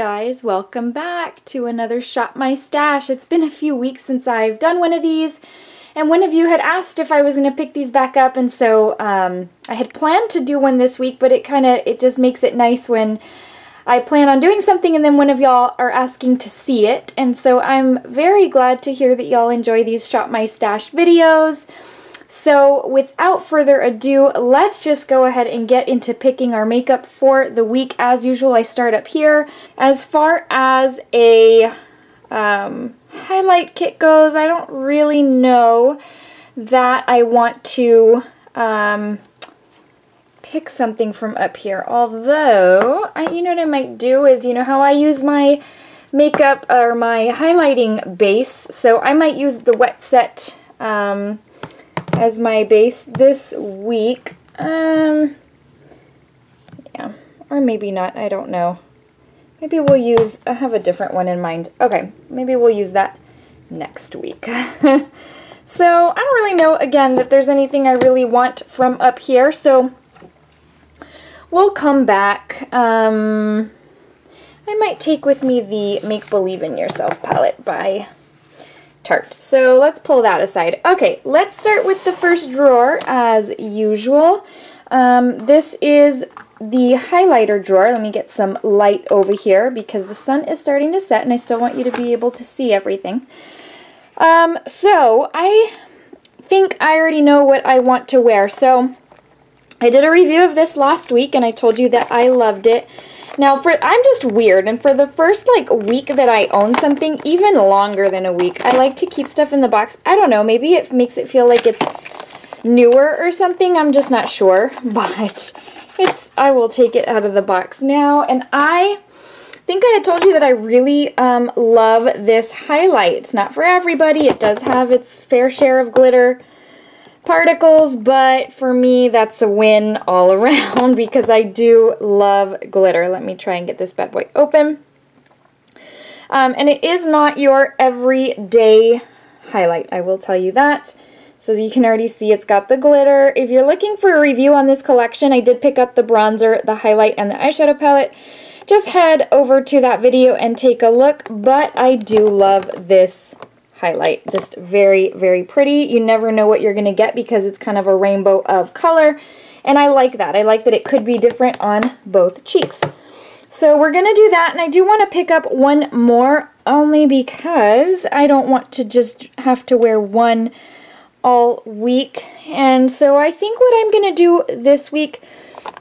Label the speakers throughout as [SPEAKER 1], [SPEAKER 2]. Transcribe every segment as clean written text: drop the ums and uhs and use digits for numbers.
[SPEAKER 1] guys, welcome back to another Shop My Stash. It's been a few weeks since I've done one of these, and one of you had asked if I was going to pick these back up, and so I had planned to do one this week, but it just makes it nice when I plan on doing something and then one of y'all are asking to see it, and so I'm very glad to hear that y'all enjoy these Shop My Stash videos. So without further ado, let's just go ahead and get into picking our makeup for the week. As usual, I start up here. As far as a highlight kit goes, I don't really know that I want to pick something from up here. Although, you know what I might do is, you know how I use my makeup or my highlighting base, so I might use the Wet Set as my base this week. Yeah, or maybe not, I don't know. Maybe we'll use, I have a different one in mind. Okay, maybe we'll use that next week. So, I don't really know, again, that there's anything I really want from up here, so we'll come back. I might take with me the Make Believe in Yourself palette by Tarte. So let's pull that aside. Okay, let's start with the first drawer as usual. This is the highlighter drawer. Let me get some light over here because the sun is starting to set and I still want you to be able to see everything. So I think I already know what I want to wear. So I did a review of this last week and I told you that I loved it. Now, I'm just weird, and for the first, week that I own something, even longer than a week, I like to keep stuff in the box. I don't know, maybe it makes it feel like it's newer or something, I'm just not sure, but I will take it out of the box now, and I think I had told you that I really love this highlight. It's not for everybody, it does have its fair share of glitter particles, but for me that's a win all around because I do love glitter. Let me try and get this bad boy open. And it is not your everyday highlight, I will tell you that. So you can already see it's got the glitter. If you're looking for a review on this collection, I did pick up the bronzer, the highlight, and the eyeshadow palette. Just head over to that video and take a look, but I do love this highlight. Just very, very pretty. You never know what you're going to get because it's kind of a rainbow of color, and I like that. I like that it could be different on both cheeks. So we're going to do that, and I do want to pick up one more only because I don't want to just have to wear one all week. And so I think what I'm going to do this week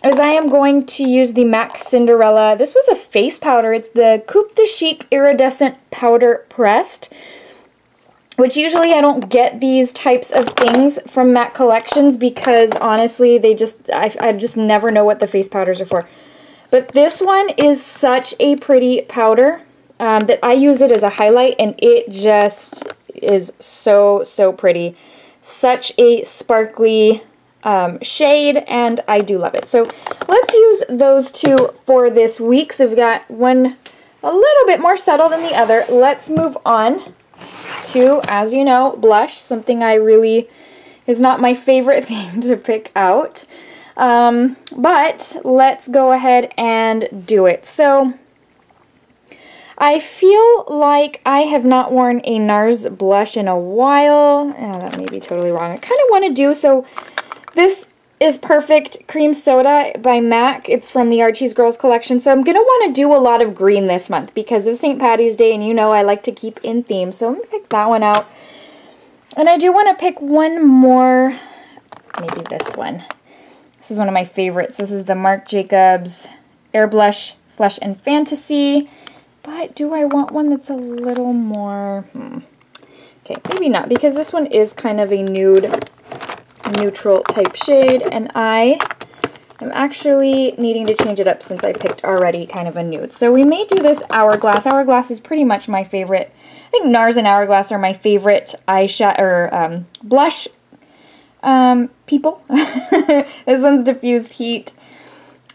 [SPEAKER 1] is I am going to use the MAC Cinderella. This was a face powder. It's the Coupe de Chic Iridescent Powder Pressed, which usually I don't get these types of things from MAC collections because honestly I just never know what the face powders are for. But this one is such a pretty powder that I use it as a highlight, and it just is so, so pretty. Such a sparkly shade, and I do love it. So let's use those two for this week. So we've got one a little bit more subtle than the other. Let's move on to, as you know, blush, something I really is not my favorite thing to pick out, but let's go ahead and do it. So I feel like I have not worn a NARS blush in a while. Oh, that may be totally wrong. I kind of want to do, so this is Perfect Cream Soda by MAC. It's from the Archie's Girls collection. So I'm going to want to do a lot of green this month because of St. Patty's Day, and you know I like to keep in theme. So I'm going to pick that one out. And I do want to pick one more, maybe this one. This is one of my favorites. This is the Marc Jacobs Air Blush Flesh and Fantasy. But do I want one that's a little more, okay, maybe not, because this one is kind of a nude, neutral type shade, and I am actually needing to change it up since I picked already kind of a nude. So we may do this Hourglass. Hourglass is pretty much my favorite. I think NARS and Hourglass are my favorite eyeshadow or blush people. This one's Diffused Heat,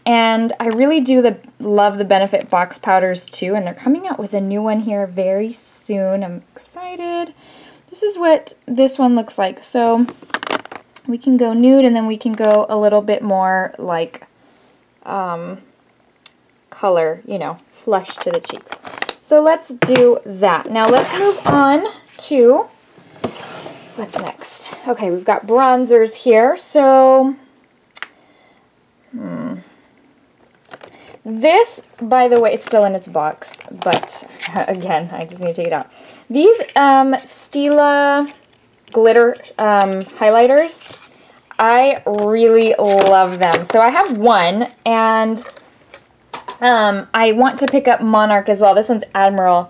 [SPEAKER 1] and I really do love the Benefit box powders too, and they're coming out with a new one here very soon. I'm excited. This is what this one looks like. So we can go nude, and then we can go a little bit more like color, you know, flush to the cheeks. So let's do that. Now let's move on to, what's next? Okay, we've got bronzers here. So, this, by the way, it's still in its box, but again, I just need to take it out. These Stila glitter highlighters, I really love them. So I have one, and I want to pick up Monarch as well. This one's Admiral,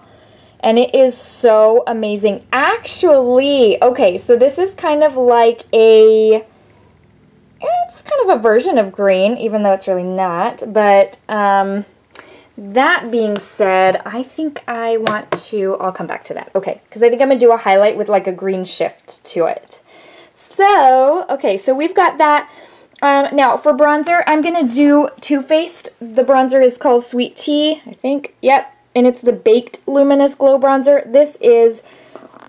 [SPEAKER 1] and it is so amazing. Actually, okay, so this is kind of like it's kind of a version of green, even though it's really not. But that being said, I think I want to, I'll come back to that. Okay, because I think I'm going to do a highlight with like a green shift to it. So, okay, so we've got that. Now, for bronzer, I'm going to do Too Faced. The bronzer is called Sweet Tea, I think. Yep, and it's the Baked Luminous Glow Bronzer. This is,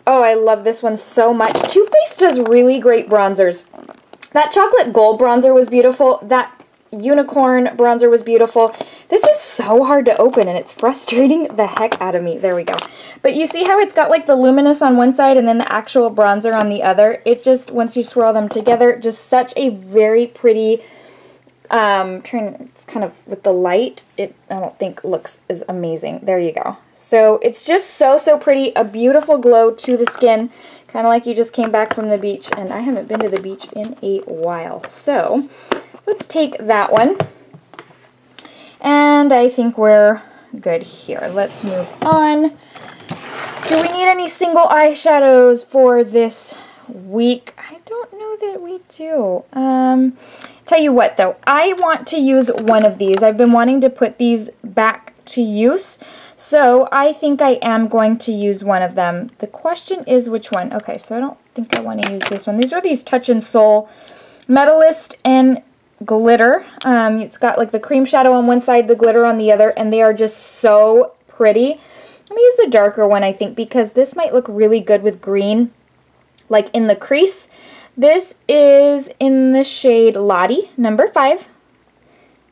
[SPEAKER 1] oh, I love this one so much. Too Faced does really great bronzers. That chocolate gold bronzer was beautiful. That unicorn bronzer was beautiful. This is so hard to open, and it's frustrating the heck out of me. There we go. But you see how it's got like the luminous on one side and then the actual bronzer on the other? It just, once you swirl them together, just such a very pretty, it's kind of with the light, I don't think looks as amazing. There you go. So it's just so pretty. A beautiful glow to the skin, kind of like you just came back from the beach, and I haven't been to the beach in a while. So let's take that one. And I think we're good here. Let's move on. Do we need any single eyeshadows for this week? I don't know that we do. Tell you what though, I want to use one of these. I've been wanting to put these back to use, so I think I am going to use one of them. The question is which one. Okay, so I don't think I want to use this one. These are these Touch and Soul Metallist and glitter. It's got like the cream shadow on one side, the glitter on the other, and they are just so pretty. Let me use the darker one, I think, because this might look really good with green, like in the crease. This is in the shade Lottie, number 5.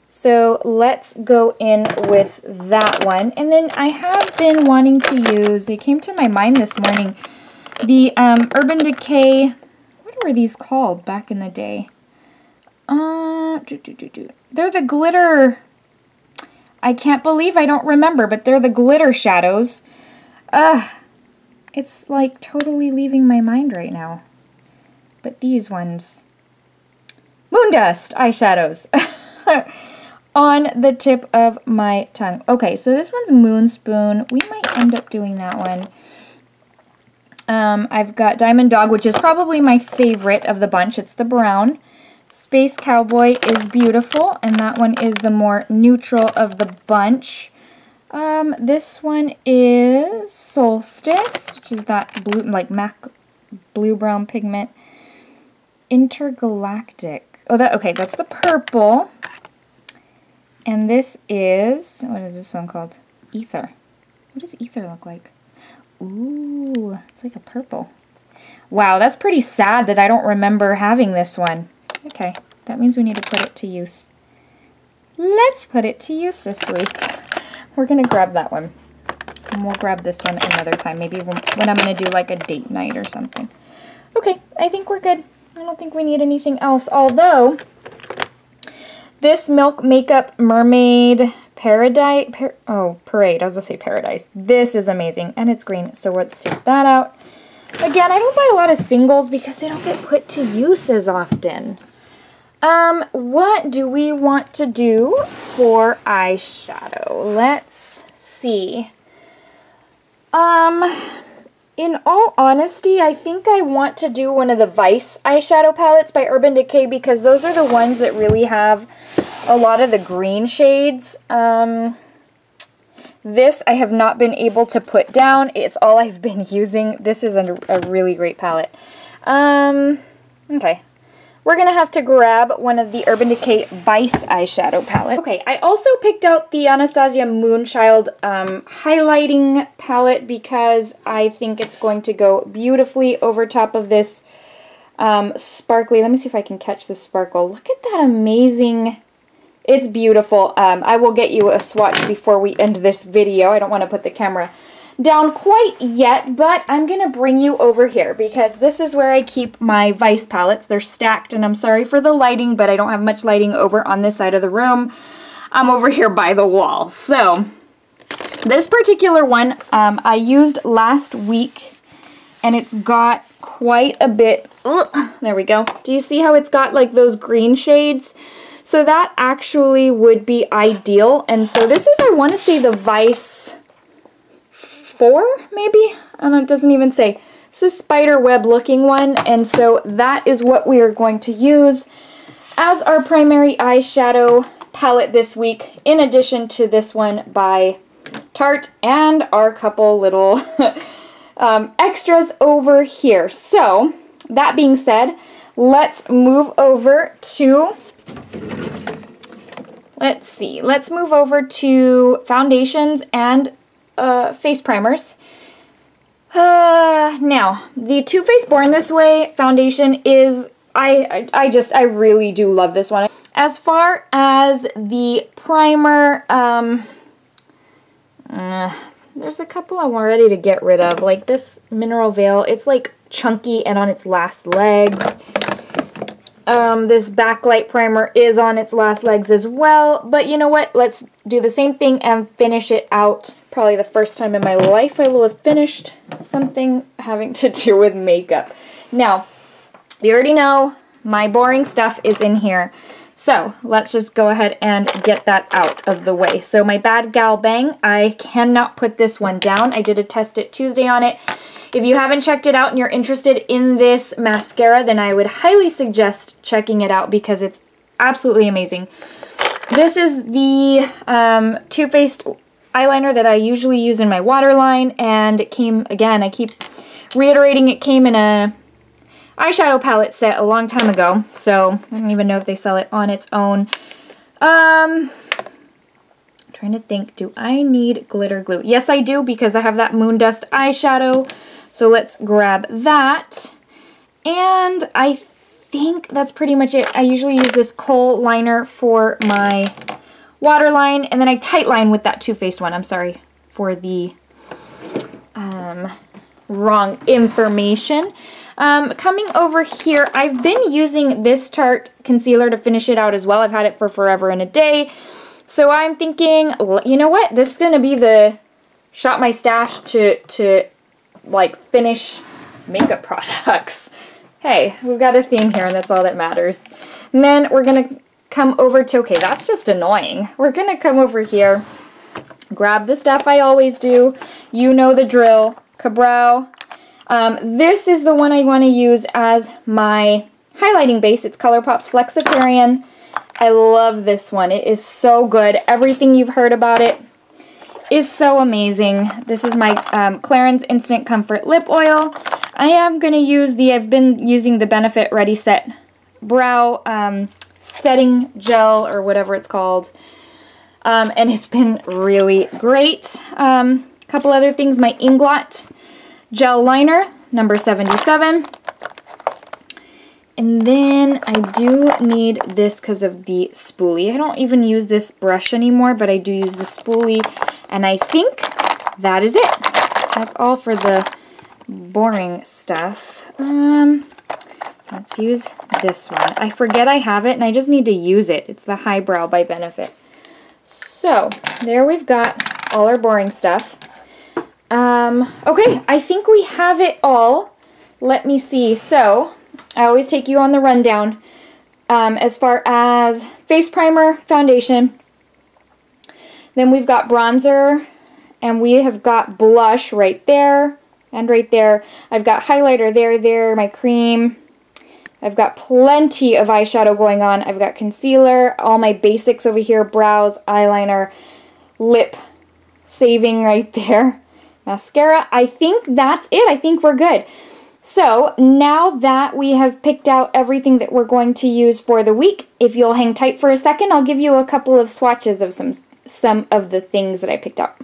[SPEAKER 1] So let's go in with that one. And then I have been wanting to use, they came to my mind this morning, the Urban Decay, what were these called back in the day? They're the glitter, I can't believe I don't remember, but they're the glitter shadows. It's like totally leaving my mind right now. But these ones, Moondust eyeshadows on the tip of my tongue. Okay, so this one's Moonspoon. We might end up doing that one. I've got Diamond Dog, which is probably my favorite of the bunch. It's the brown. Space Cowboy is beautiful, and that one is the more neutral of the bunch. This one is Solstice, which is that blue, like MAC blue-brown pigment. Intergalactic. Oh, okay, that's the purple. And this is, what is this one called? Ether. What does Ether look like? Ooh, it's like a purple. Wow, that's pretty sad that I don't remember having this one. Okay, that means we need to put it to use. Let's put it to use this week. We're going to grab that one. And we'll grab this one another time. Maybe when I'm going to do like a date night or something. Okay, I think we're good. I don't think we need anything else. Although, this Milk Makeup Mermaid Parade. I was going to say Paradise. This is amazing. And it's green. So let's take that out. Again, I don't buy a lot of singles because they don't get put to use as often. What do we want to do for eyeshadow? Let's see. In all honesty, I think I want to do one of the Vice eyeshadow palettes by Urban Decay because those are the ones that really have a lot of the green shades. This I have not been able to put down. It's all I've been using. This is a really great palette. Okay. We're going to have to grab one of the Urban Decay Vice eyeshadow palette. Okay, I also picked out the Anastasia Moonchild highlighting palette because I think it's going to go beautifully over top of this sparkly. Let me see if I can catch the sparkle. Look at that amazing. It's beautiful. I will get you a swatch before we end this video. I don't want to put the camera down quite yet, but I'm going to bring you over here because this is where I keep my Vice palettes. They're stacked, and I'm sorry for the lighting, but I don't have much lighting over on this side of the room. I'm over here by the wall. So this particular one I used last week, and it's got quite a bit. There we go. Do you see how it's got like those green shades? So that actually would be ideal. And so this is, I want to say, the Vice 4, maybe? I don't know, it doesn't even say. It's a spider web looking one, and so that is what we are going to use as our primary eyeshadow palette this week, in addition to this one by Tarte and our couple little extras over here. So, that being said, let's move over to... Let's see. Let's move over to foundations and face primers. Now, the Too Faced Born This Way foundation is, I really do love this one. As far as the primer, there's a couple I'm ready to get rid of. Like this Mineral Veil, it's like chunky and on its last legs. This Backlight primer is on its last legs as well, but you know what? Let's do the same thing and finish it out. Probably the first time in my life I will have finished something having to do with makeup. Now, you already know my boring stuff is in here, so let's just go ahead and get that out of the way. So my Bad Gal Bang, I cannot put this one down. I did a test it Tuesday on it. If you haven't checked it out and you're interested in this mascara, then I would highly suggest checking it out because it's absolutely amazing. This is the Too Faced eyeliner that I usually use in my waterline, and it came, again, I keep reiterating, it came in a eyeshadow palette set a long time ago, so I don't even know if they sell it on its own. I'm trying to think, do I need glitter glue? Yes, I do, because I have that Moon Dust eyeshadow. So let's grab that, and I think that's pretty much it. I usually use this kohl liner for my waterline, and then I tightline with that Too Faced one. I'm sorry for the wrong information. Coming over here, I've been using this Tarte concealer to finish it out as well. I've had it for forever and a day. So I'm thinking, you know what? This is going to be the shop my stash to like finish makeup products. Hey, we've got a theme here and that's all that matters. And then we're going to come over to, okay, that's just annoying. We're going to come over here, grab the stuff I always do. You know the drill. Cabrow. This is the one I want to use as my highlighting base. It's ColourPop's Flexetarian. I love this one. It is so good. Everything you've heard about it is so amazing. This is my Clarins Instant Comfort Lip Oil. I am going to use I've been using the Benefit Ready Set Brow Setting Gel, or whatever it's called. And it's been really great. Couple other things, my Inglot Gel Liner, number 77. And then I do need this because of the spoolie. I don't even use this brush anymore, but I do use the spoolie. And I think that is it. That's all for the boring stuff. Let's use this one. I forget I have it, and I just need to use it. It's the Highbrow by Benefit. So, there we've got all our boring stuff. Okay, I think we have it all. Let me see. So, I always take you on the rundown as far as face primer, foundation. Then we've got bronzer, and we have got blush right there and right there. I've got highlighter there, my cream. I've got plenty of eyeshadow going on. I've got concealer, all my basics over here, brows, eyeliner, lip saving right there, mascara. I think that's it. I think we're good. So now that we have picked out everything that we're going to use for the week, if you'll hang tight for a second, I'll give you a couple of swatches of some of the things that I picked out.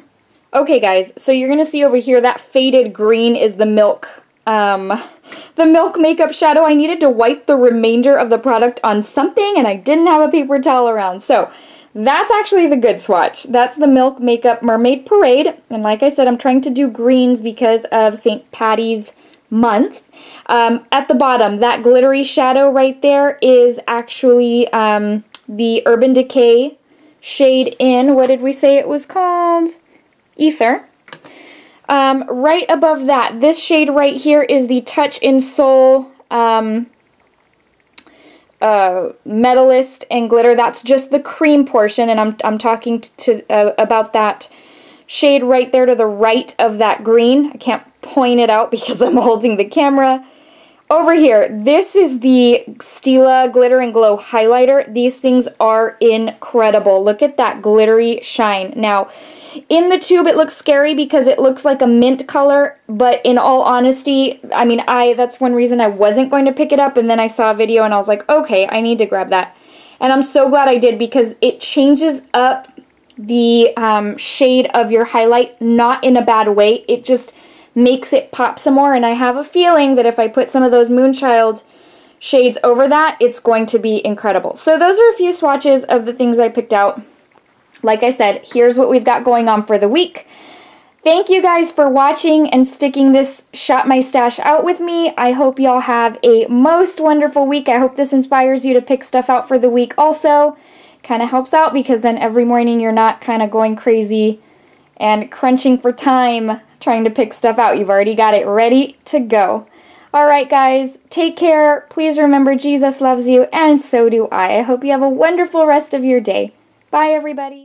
[SPEAKER 1] Okay guys, so you're going to see over here that faded green is the Milk the Milk Makeup Shadow. I needed to wipe the remainder of the product on something, and I didn't have a paper towel around. So that's actually the good swatch. That's the Milk Makeup Mermaid Parade. And like I said, I'm trying to do greens because of St. Patty's month. At the bottom, that glittery shadow right there is actually the Urban Decay shade in, what did we say it was called? Ether. Right above that, this shade right here is the Touch in Soul Metallist and Glitter. That's just the cream portion, and I'm talking about that shade right there to the right of that green. I can't point it out because I'm holding the camera. Over here, this is the Stila Glitter and Glow Highlighter. These things are incredible. Look at that glittery shine. Now, in the tube, it looks scary because it looks like a mint color, but in all honesty, I mean, that's one reason I wasn't going to pick it up, and then I saw a video and I was like, okay, I need to grab that. And I'm so glad I did because it changes up the shade of your highlight, not in a bad way. It just makes it pop some more, and I have a feeling that if I put some of those Moonchild shades over that, it's going to be incredible. So those are a few swatches of the things I picked out. Like I said, here's what we've got going on for the week. Thank you guys for watching and sticking this Shop My Stash out with me. I hope y'all have a most wonderful week. I hope this inspires you to pick stuff out for the week also. Kind of helps out because then every morning you're not kind of going crazy and crunching for time trying to pick stuff out. You've already got it ready to go. Alright guys, take care. Please remember Jesus loves you, and so do I. I hope you have a wonderful rest of your day. Bye everybody.